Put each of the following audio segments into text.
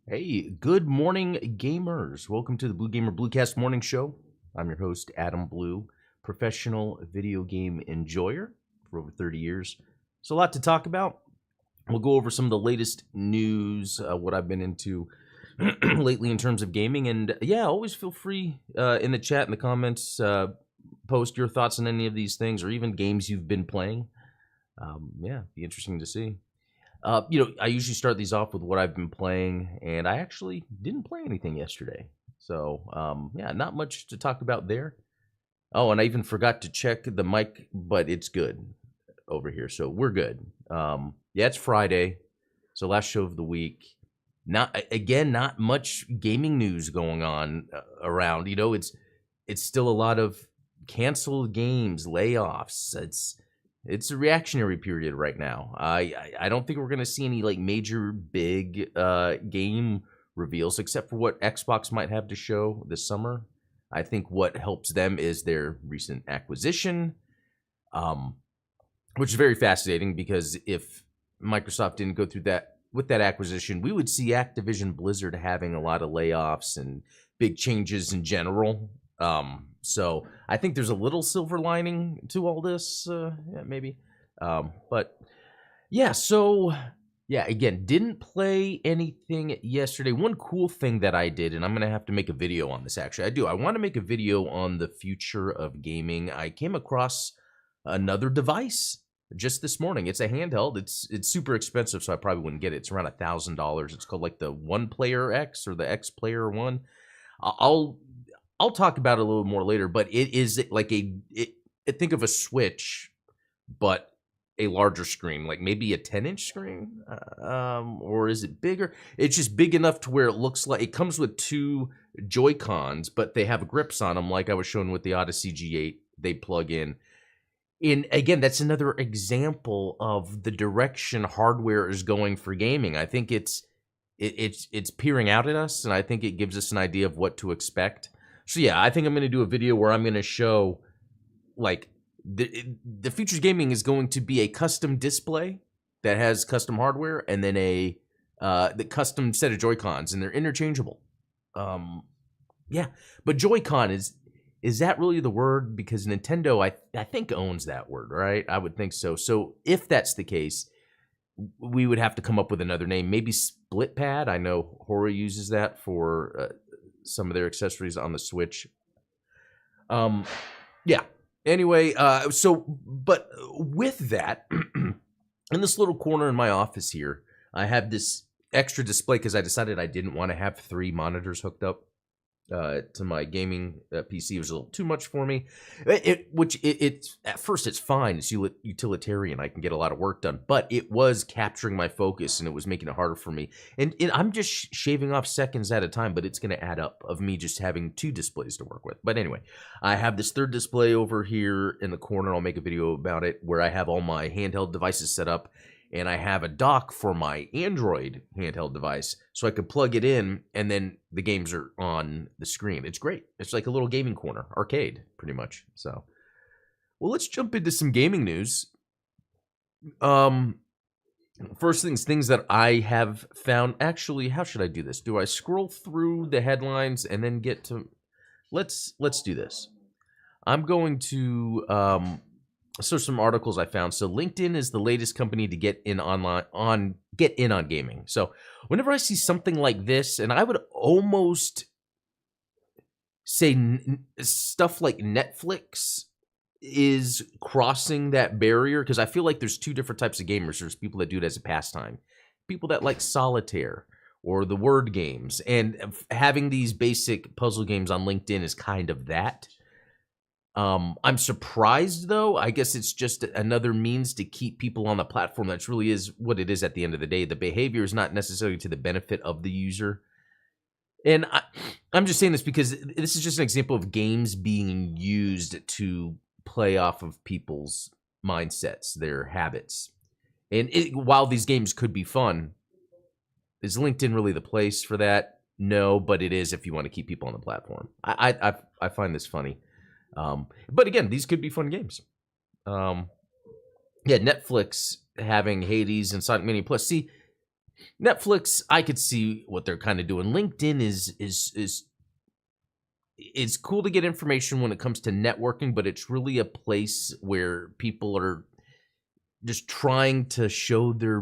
Hey, good morning, gamers. Welcome to the BlueGamer Bluecast morning show. I'm your host, Adam Blue, professional video game enjoyer for over 30 years. So a lot to talk about. We'll go over some of the latest news, what I've been into lately in terms of gaming. And yeah, always feel free in the chat, in the comments, post your thoughts on any of these things or even games you've been playing. Yeah, be interesting to see. I usually start these off with what I've been playing, and I actually didn't play anything yesterday. So, yeah, not much to talk about there. Oh, and I even forgot to check the mic, but it's good over here, so we're good. Yeah, it's Friday, so last show of the week. Not much gaming news going on around. It's still a lot of canceled games, layoffs. It's a reactionary period right now. I don't think we're going to see any like major big game reveals except for what Xbox might have to show this summer. I think what helps them is their recent acquisition, which is very fascinating because if Microsoft didn't go through that with that acquisition, we would see Activision Blizzard having a lot of layoffs and big changes in general. So I think there's a little silver lining to all this, yeah, maybe. But yeah, so yeah, again, didn't play anything yesterday. One cool thing that I did, and I'm going to have to make a video on this actually. I want to make a video on the future of gaming. I came across another device just this morning. It's a handheld. It's super expensive, so I probably wouldn't get it. It's around $1,000. It's called like the One Player X or the X Player One. I'll talk about it a little more later, but it is like think of a Switch, but a larger screen, like maybe a 10-inch screen, or is it bigger? It's just big enough to where it looks like it comes with two Joy-Cons, but they have grips on them, like I was showing with the Odyssey G8. They plug in. And again, that's another example of the direction hardware is going for gaming. I think it's peering out at us, and I think it gives us an idea of what to expect. So yeah, I think I'm going to do a video where I'm going to show like the Futures Gaming is going to be a custom display that has custom hardware, and then the custom set of Joy-Cons, and they're interchangeable. Yeah, but Joy-Con is that really the word? Because Nintendo, I think, owns that word, right? I would think so. So if that's the case, we would have to come up with another name. Maybe Split Pad. I know Hora uses that for some of their accessories on the Switch. Yeah. Anyway, but with that, in this little corner in my office here, I have this extra display because I decided I didn't want to have 3 monitors hooked up to my gaming PC. It was a little too much for me. It's at first it's fine. It's utilitarian. I can get a lot of work done, but it was capturing my focus and it was making it harder for me. And I'm just shaving off seconds at a time, but it's going to add up of me just having 2 displays to work with. But anyway, I have this third display over here in the corner. I'll make a video about it where I have all my handheld devices set up. And I have a dock for my Android handheld device, so I could plug it in, and then the games are on the screen. It's great. It's like a little gaming corner, arcade, pretty much. So, well, let's jump into some gaming news. First things that I have found. Actually, how should I do this? Do I scroll through the headlines and then get to? Let's do this. I'm going to so some articles I found. So LinkedIn is the latest company to get in on gaming. So whenever I see something like this, and I would almost say stuff like Netflix is crossing that barrier, because I feel like there's 2 different types of gamers. There's people that do it as a pastime, people that like solitaire or the word games, and having these basic puzzle games on LinkedIn is kind of that. I'm surprised, though. I guess it's just another means to keep people on the platform. That really is what it is at the end of the day. The behavior is not necessarily to the benefit of the user. And I'm just saying this because this is just an example of games being used to play off of people's mindsets, their habits. And while these games could be fun, is LinkedIn really the place for that? No, but it is if you want to keep people on the platform. I find this funny. But again, these could be fun games. Yeah, Netflix having Hades and Sonic Mania Plus. See, Netflix, I could see what they're kind of doing. LinkedIn is cool to get information when it comes to networking, but it's really a place where people are just trying to show their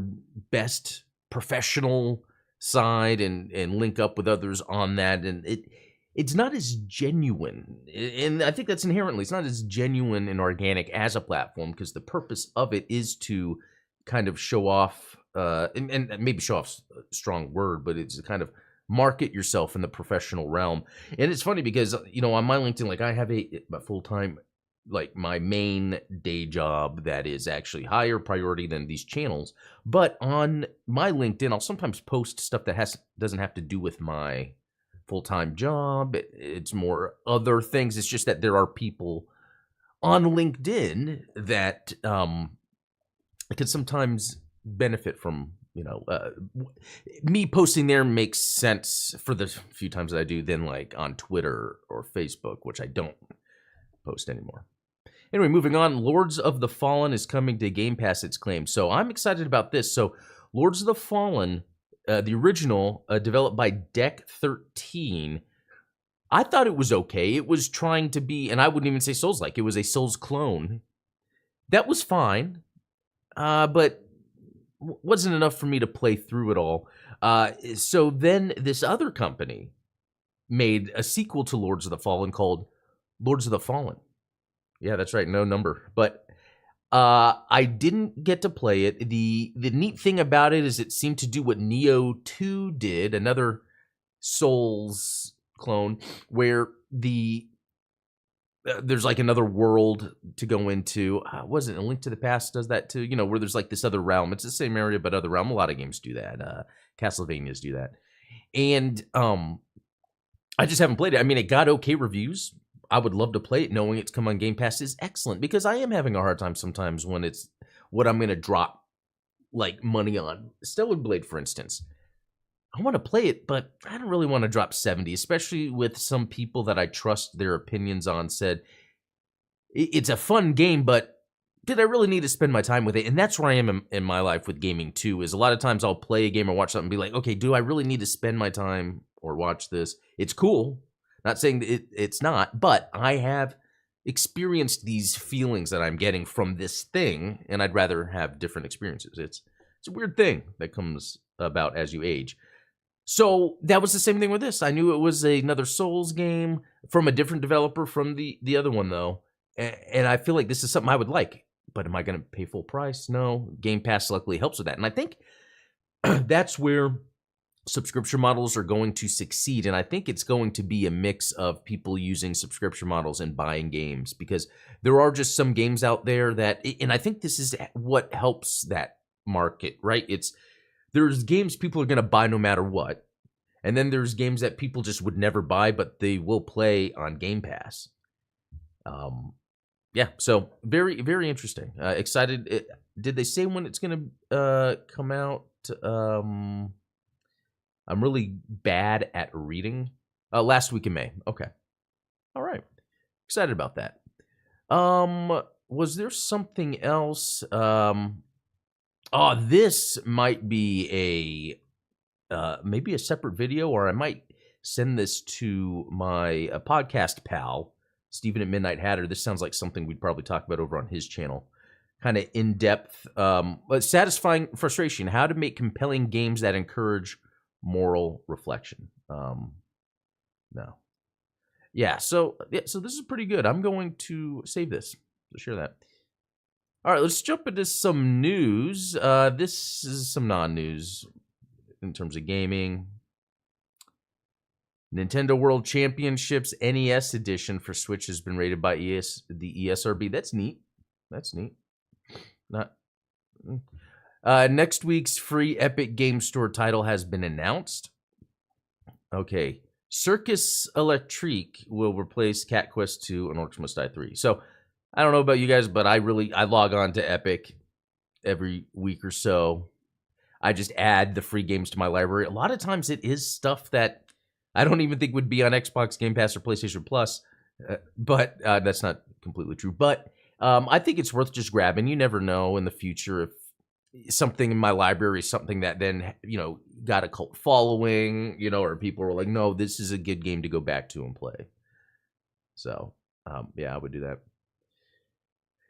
best professional side and link up with others on that, and it's not as genuine, and I think that's inherently, it's not as genuine and organic as a platform, because the purpose of it is to kind of show off, and maybe show off a strong word, but it's to kind of market yourself in the professional realm. And it's funny because, on my LinkedIn, like I have a full-time, like my main day job that is actually higher priority than these channels. But on my LinkedIn, I'll sometimes post stuff that doesn't have to do with my full-time job. It's more other things. It's just that there are people on LinkedIn that could sometimes benefit from, me posting there makes sense for the few times that I do than like on Twitter or Facebook, which I don't post anymore. Anyway, moving on, Lords of the Fallen is coming to Game Pass, it's claimed. So I'm excited about this. So Lords of the Fallen, the original, developed by Deck 13, I thought it was okay. It was trying to be, and I wouldn't even say Souls-like, it was a Souls clone. That was fine, but wasn't enough for me to play through it all. So then this other company made a sequel to Lords of the Fallen called Lords of the Fallen. Yeah, that's right, no number. But I didn't get to play it. The neat thing about it is it seemed to do what Neo 2 did, another Souls clone, where the there's like another world to go into. Wasn't A Link to the Past does that too? You know, where there's like this other realm. It's the same area, but other realm. A lot of games do that. Castlevanias do that. And I just haven't played it. I mean, it got okay reviews. I would love to play it. Knowing it's come on Game Pass is excellent, because I am having a hard time sometimes when it's what I'm going to drop like money on. Stellar Blade, for instance. I want to play it, but I don't really want to drop 70, especially with some people that I trust their opinions on said, it's a fun game, but did I really need to spend my time with it? And that's where I am in my life with gaming too, is a lot of times I'll play a game or watch something and be like, okay, do I really need to spend my time or watch this? It's cool. Not saying that it's not, but I have experienced these feelings that I'm getting from this thing, and I'd rather have different experiences. It's a weird thing that comes about as you age. So that was the same thing with this. I knew it was another Souls game from a different developer from the other one, though. And I feel like this is something I would like. But am I going to pay full price? No. Game Pass luckily helps with that. And I think that's where subscription models are going to succeed. And I think it's going to be a mix of people using subscription models and buying games. Because there are just some games out there that, and I think this is what helps that market, right? There's games people are going to buy no matter what. And then there's games that people just would never buy, but they will play on Game Pass. Yeah, so very, very interesting. Excited. Did they say when it's going to come out? I'm really bad at reading. Last week in May. Okay. All right. Excited about that. Was there something else? This might be maybe a separate video, or I might send this to my podcast pal, Steven at Midnight Hatter. This sounds like something we'd probably talk about over on his channel. Kind of in-depth, but satisfying frustration. How to make compelling games that encourage moral reflection. No. Yeah, so this is pretty good. I'm going to save this to share that. All right, let's jump into some news. This is some non-news in terms of gaming. Nintendo World Championships NES edition for Switch has been rated by the ESRB. That's neat. That's neat. Next week's free Epic Game Store title has been announced. Okay. Circus Electrique will replace Cat Quest 2 and Orcs Must Die 3. So, I don't know about you guys, but I log on to Epic every week or so. I just add the free games to my library. A lot of times it is stuff that I don't even think would be on Xbox Game Pass or PlayStation Plus, but that's not completely true. But I think it's worth just grabbing. You never know in the future if something in my library is something that then, got a cult following, or people were like, no, this is a good game to go back to and play. So, yeah, I would do that.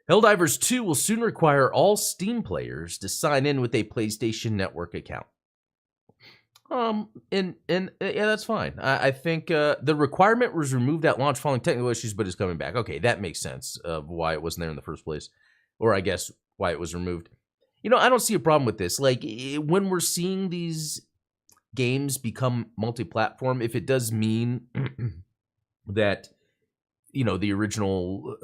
Helldivers 2 will soon require all Steam players to sign in with a PlayStation Network account. Yeah, that's fine. I think the requirement was removed at launch following technical issues, but is coming back. Okay, that makes sense of why it wasn't there in the first place, or I guess why it was removed. I don't see a problem with this. Like, when we're seeing these games become multi-platform, if it does mean that the original,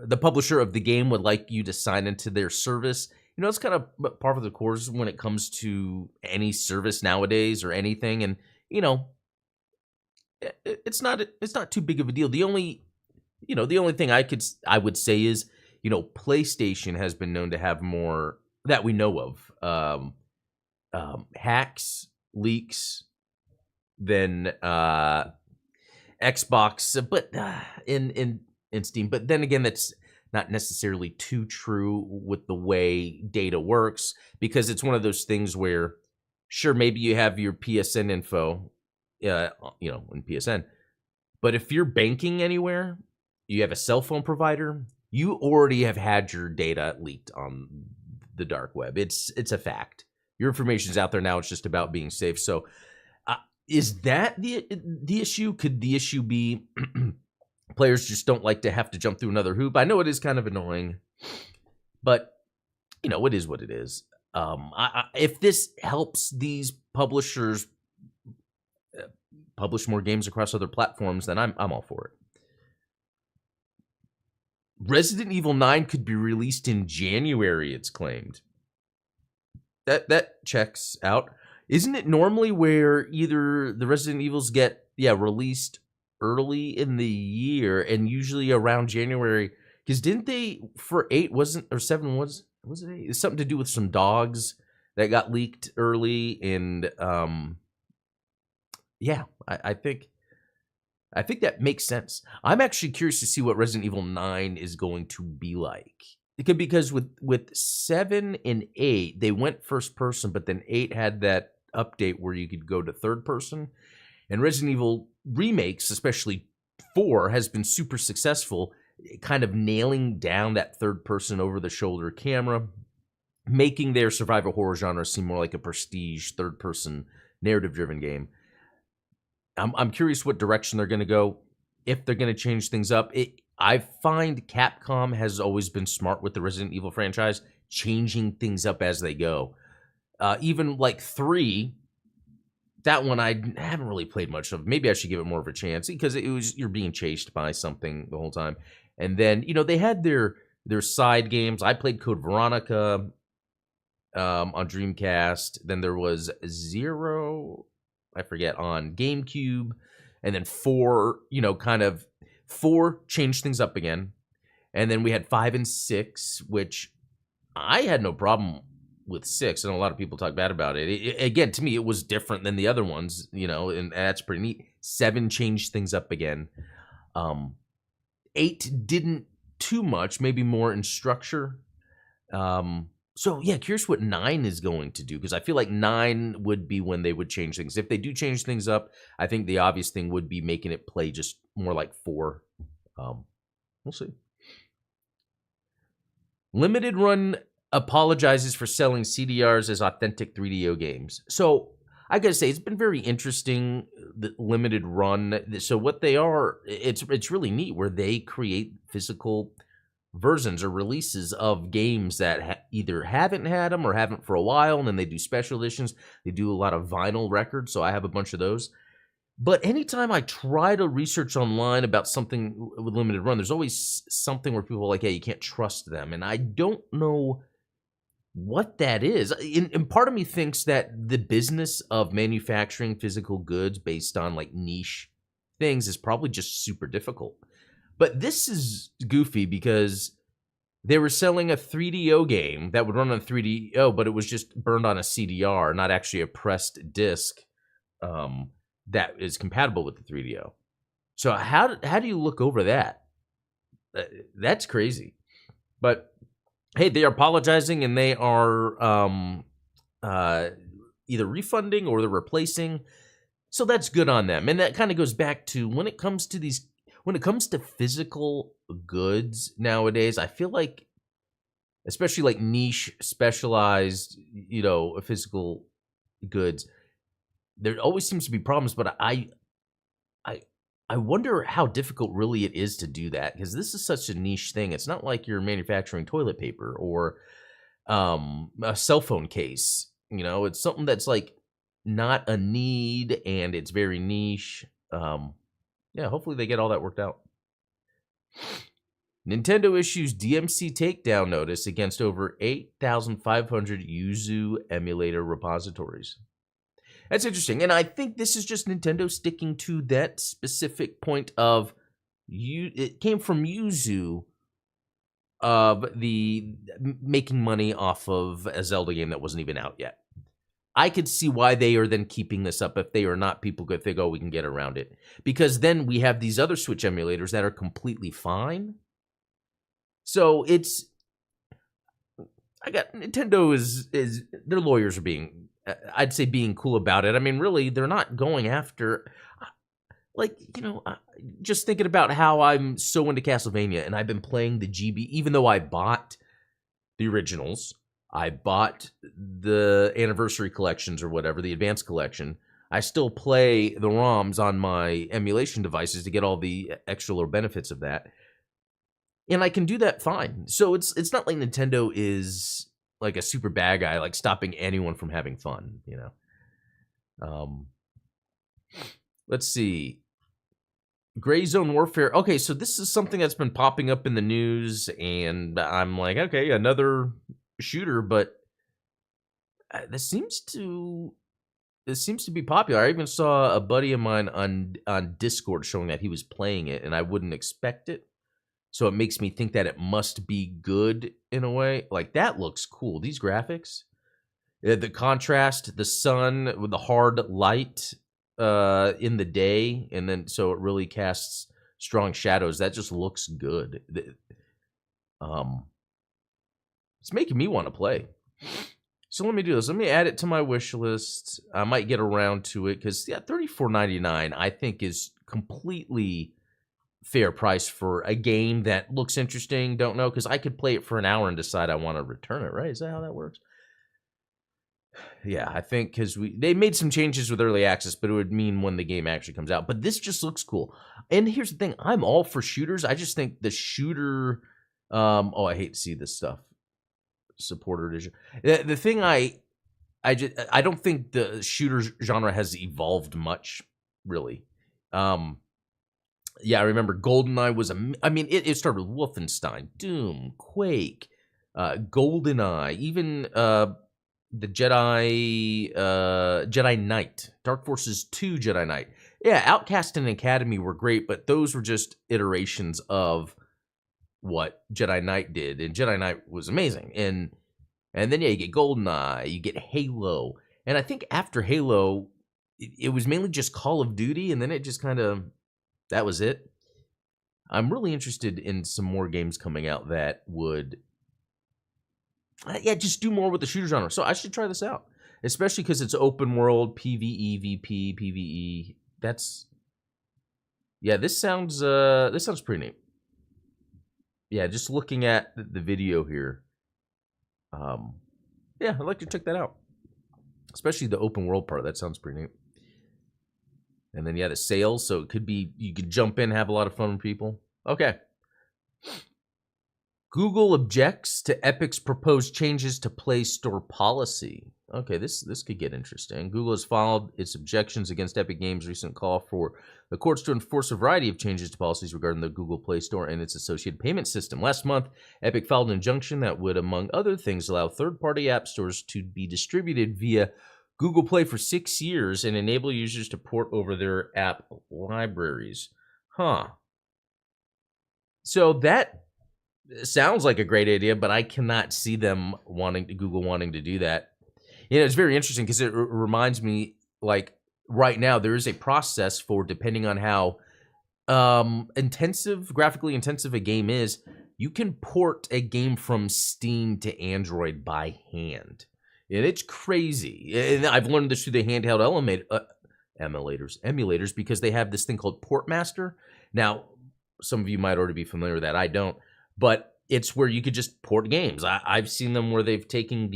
the publisher of the game would like you to sign into their service. It's kind of par for the course when it comes to any service nowadays or anything. And, it's not too big of a deal. The only thing I would say is, PlayStation has been known to have more that we know of, hacks, leaks than, Xbox, but in Steam. But then again, that's not necessarily too true with the way data works, because it's one of those things where, sure, maybe you have your PSN info, in PSN, but if you're banking anywhere, you have a cell phone provider, you already have had your data leaked on the dark web. It's a fact. Your information's out there now. It's just about being safe. So, is that the issue? Could the issue be players just don't like to have to jump through another hoop? I know it is kind of annoying, but it is what it is. If this helps these publishers publish more games across other platforms, then I'm all for it. Resident Evil 9 could be released in January, it's claimed. That checks out. Isn't it normally where either the Resident Evils get released early in the year and usually around January? Because didn't they for 8 wasn't or 7 was it 8? It's something to do with some dogs that got leaked early and I think that makes sense. I'm actually curious to see what Resident Evil 9 is going to be like. Because with 7 and 8, they went first person, but then 8 had that update where you could go to third person. And Resident Evil remakes, especially 4, has been super successful, kind of nailing down that third person over the shoulder camera, making their survival horror genre seem more like a prestige third person narrative driven game. I'm curious what direction they're going to go, if they're going to change things up. I find Capcom has always been smart with the Resident Evil franchise, changing things up as they go. Even like 3, that one I haven't really played much of. Maybe I should give it more of a chance because you're being chased by something the whole time. And then, they had their side games. I played Code Veronica on Dreamcast. Then there was 0, I forget, on GameCube. And then 4, kind of 4 changed things up again. And then we had 5 and 6, which I had no problem with 6. And a lot of people talk bad about it. Again, to me, it was different than the other ones, and that's pretty neat. 7 changed things up again. 8 didn't too much, maybe more in structure. So, curious what 9 is going to do, because I feel like 9 would be when they would change things. If they do change things up, I think the obvious thing would be making it play just more like 4. We'll see. Limited Run apologizes for selling CDRs as authentic 3DO games. So, I gotta say, it's been very interesting, the Limited Run. So what they are, it's really neat where they create physical versions or releases of games that either haven't had them or haven't for a while, and then they do special editions. They do a lot of vinyl records, so I have a bunch of those. But anytime I try to research online about something with Limited Run, there's always something where people are like, hey, you can't trust them. And I don't know what that is. And part of me thinks that the business of manufacturing physical goods based on like niche things is probably just super difficult. But this is goofy because they were selling a 3DO game that would run on 3DO, but it was just burned on a CDR, not actually a pressed disc that is compatible with the 3DO. So how do you look over that? That's crazy. But hey, they are apologizing and they are either refunding or they're replacing. So that's good on them. And that kind of goes back to when it comes to physical goods nowadays, I feel like, especially like niche, specialized, physical goods, there always seems to be problems. But I wonder how difficult really it is to do that, because this is such a niche thing. It's not like you're manufacturing toilet paper or a cell phone case. It's something that's like not a need and it's very niche. Hopefully they get all that worked out. Nintendo issues DMC takedown notice against over 8,500 Yuzu emulator repositories. That's interesting, and I think this is just Nintendo sticking to that specific point of it came from Yuzu of the making money off of a Zelda game that wasn't even out yet. I could see why they are then keeping this up. If they are not, people could think, oh, we can get around it. Because then we have these other Switch emulators that are completely fine. So Nintendo is their lawyers are being, I'd say, being cool about it. I mean, really, they're not going after, just thinking about how I'm so into Castlevania and I've been playing the GB, even though I bought the originals. I bought the anniversary collections or whatever, the advanced collection. I still play the ROMs on my emulation devices to get all the extra little benefits of that. And I can do that fine. So it's not like Nintendo is like a super bad guy, like stopping anyone from having fun, Let's see. Gray Zone Warfare. Okay, so this is something that's been popping up in the news, and I'm like, okay, another shooter, but this seems to be popular. I even saw a buddy of mine on Discord showing that he was playing it, and I wouldn't expect it. So it makes me think that it must be good in a way. Like, that looks cool. These graphics, the contrast, the sun with the hard light in the day, and then so it really casts strong shadows. That just looks good. Um, it's making me want to play. So let me do this. Let me add it to my wish list. I might get around to it because $34.99 I think is completely fair price for a game that looks interesting. Don't know, because I could play it for an hour and decide I want to return it. Right? Is that how that works? Yeah, I think because they made some changes with early access, but it would mean when the game actually comes out. But this just looks cool. And here's the thing: I'm all for shooters. I just think the shooter. Oh, I hate to see this stuff. Supporter edition. The thing I don't think the shooter genre has evolved much, really. Yeah, I remember GoldenEye was it started with Wolfenstein, Doom, Quake, GoldenEye, even the Jedi Knight, Dark Forces 2 Jedi Knight. Yeah, Outcast and Academy were great, but those were just iterations of what Jedi Knight did, and Jedi Knight was amazing. And then, yeah, you get GoldenEye, you get Halo. And I think after Halo, it was mainly just Call of Duty, and then it just kind of, that was it. I'm really interested in some more games coming out that would, just do more with the shooter genre. So I should try this out, especially because it's open world, PvE, VP, PvE. This sounds pretty neat. Yeah, just looking at the video here. I'd like to check that out. Especially the open world part. That sounds pretty neat. And then, the sales. So it could be, you could jump in, have a lot of fun with people. Okay. Google objects to Epic's proposed changes to Play Store policy. Okay, this could get interesting. Google has filed its objections against Epic Games' recent call for the courts to enforce a variety of changes to policies regarding the Google Play Store and its associated payment system. Last month, Epic filed an injunction that would, among other things, allow third-party app stores to be distributed via Google Play for 6 years and enable users to port over their app libraries. So that sounds like a great idea, but I cannot see them Google wanting to do that. It's very interesting because it reminds me, like, right now there is a process for, depending on how graphically intensive a game is, you can port a game from Steam to Android by hand. And it's crazy. And I've learned this through the handheld emulators, because they have this thing called Portmaster. Now, some of you might already be familiar with that. I don't. But it's where you could just port games. I've seen them where they've taken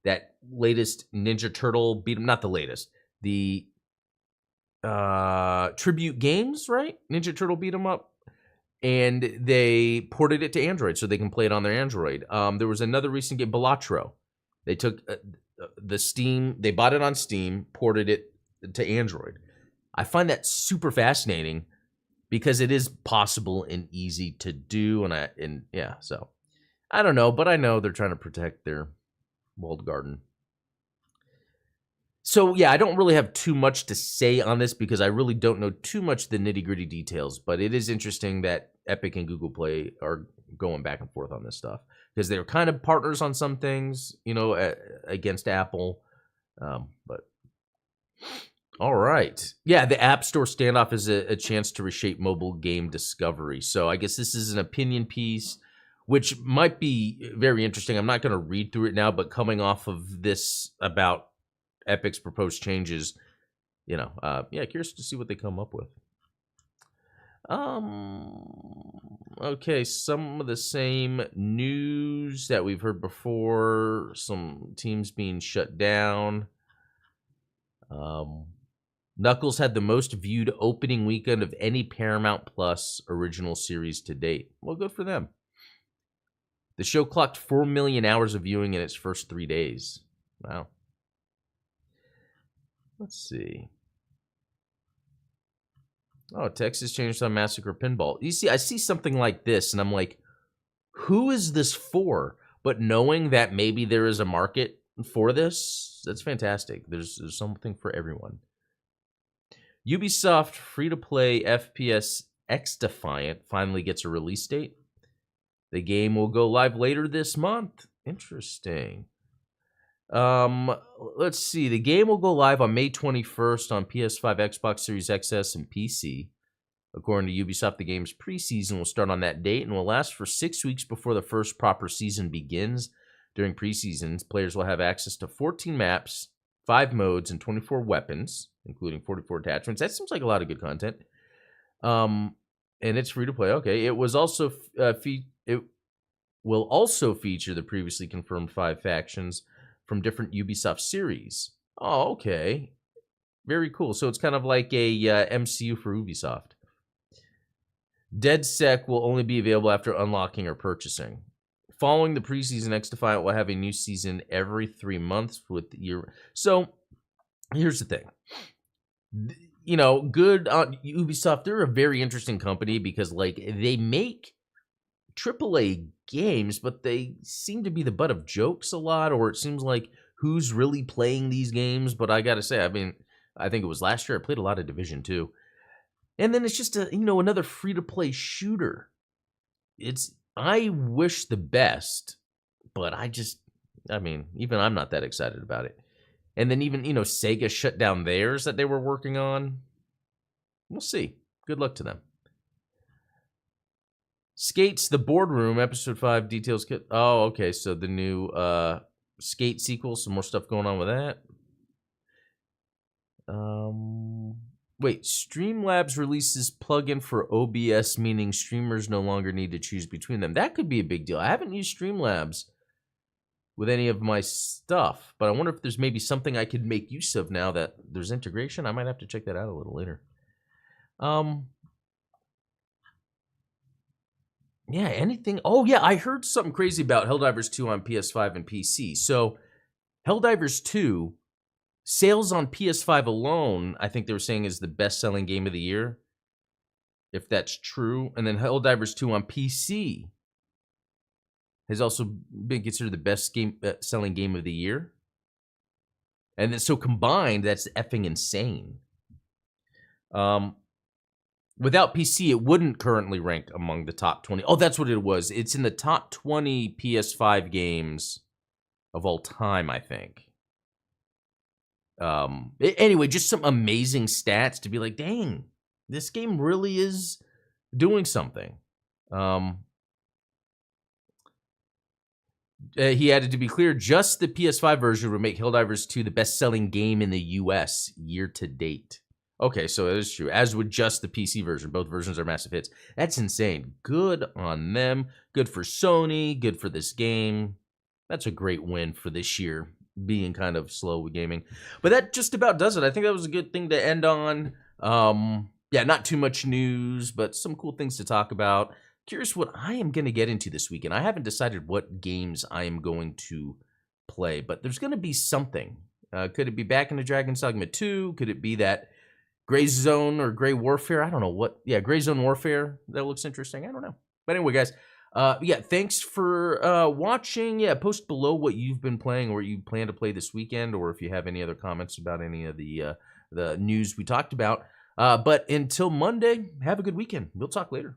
that latest Ninja Turtle beat 'em, not the latest, the tribute games, right? Ninja Turtle beat 'em up, and they ported it to Android so they can play it on their Android. There was another recent game, Balatro. They took they bought it on Steam, ported it to Android. I find that super fascinating because it is possible and easy to do, so I don't know, but I know they're trying to protect their walled garden. So, I don't really have too much to say on this because I really don't know too much the nitty-gritty details, but it is interesting that Epic and Google Play are going back and forth on this stuff because they're kind of partners on some things, against Apple. But all right. Yeah, the App Store standoff is a chance to reshape mobile game discovery. So I guess this is an opinion piece, which might be very interesting. I'm not going to read through it now, but coming off of this about Epic's proposed changes, curious to see what they come up with. Okay, some of the same news that we've heard before, some teams being shut down. Knuckles had the most viewed opening weekend of any Paramount Plus original series to date. Well, good for them. The show clocked 4 million hours of viewing in its first 3 days. Wow. Let's see. Oh, Texas Chainsaw Massacre Pinball. You see, I see something like this, and I'm like, who is this for? But knowing that maybe there is a market for this, that's fantastic. There's something for everyone. Ubisoft free-to-play FPS X-Defiant finally gets a release date. The game will go live later this month. Interesting. Let's see. The game will go live on May 21st on PS5, Xbox Series XS, and PC. According to Ubisoft, the game's preseason will start on that date and will last for 6 weeks before the first proper season begins. During preseasons, players will have access to 14 maps, 5 modes, and 24 weapons, including 44 attachments. That seems like a lot of good content. And it's free to play. Okay. It will also feature the previously confirmed 5 factions from different Ubisoft series. Oh, okay. Very cool. So it's kind of like a MCU for Ubisoft. DeadSec will only be available after unlocking or purchasing. Following the preseason, X-Defiant will have a new season every 3 months with year. So here's the thing. You know, good on Ubisoft. They're a very interesting company because, like, they make AAA games, but they seem to be the butt of jokes a lot, or it seems like who's really playing these games. But I gotta say, I mean, I think it was last year I played a lot of Division 2. And then it's just another free-to-play shooter. I wish the best, but even I'm not that excited about it. And then even, Sega shut down theirs that they were working on. We'll see. Good luck to them. Skates the Boardroom, Episode 5 details. Oh, okay. So the new Skate sequel, some more stuff going on with that. Wait, Streamlabs releases plugin for OBS, meaning streamers no longer need to choose between them. That could be a big deal. I haven't used Streamlabs with any of my stuff, but I wonder if there's maybe something I could make use of now that there's integration. I might have to check that out a little later. Yeah, anything? Oh, yeah, I heard something crazy about Helldivers 2 on PS5 and PC. So, Helldivers 2, sales on PS5 alone, I think they were saying is the best-selling game of the year, if that's true. And then Helldivers 2 on PC has also been considered the best-selling game of the year. And then, so combined, that's effing insane. Without PC, it wouldn't currently rank among the top 20. Oh, that's what it was. It's in the top 20 PS5 games of all time, I think. Anyway, just some amazing stats to be like, dang, this game really is doing something. He added, to be clear, just the PS5 version would make Helldivers 2 the best-selling game in the US year to date. Okay, so it is true. As would just the PC version. Both versions are massive hits. That's insane. Good on them. Good for Sony. Good for this game. That's a great win for this year, being kind of slow with gaming. But that just about does it. I think that was a good thing to end on. Yeah, not too much news, but some cool things to talk about. Curious what I am going to get into this weekend. I haven't decided what games I am going to play, but there's going to be something. Could it be Back into Dragon's Dogma 2? Could it be that Gray Zone or Gray Warfare? I don't know what. Yeah, Gray Zone Warfare. That looks interesting. I don't know. But anyway, guys, yeah, thanks for watching. Yeah, post below what you've been playing or what you plan to play this weekend, or if you have any other comments about any of the news we talked about. But until Monday, have a good weekend. We'll talk later.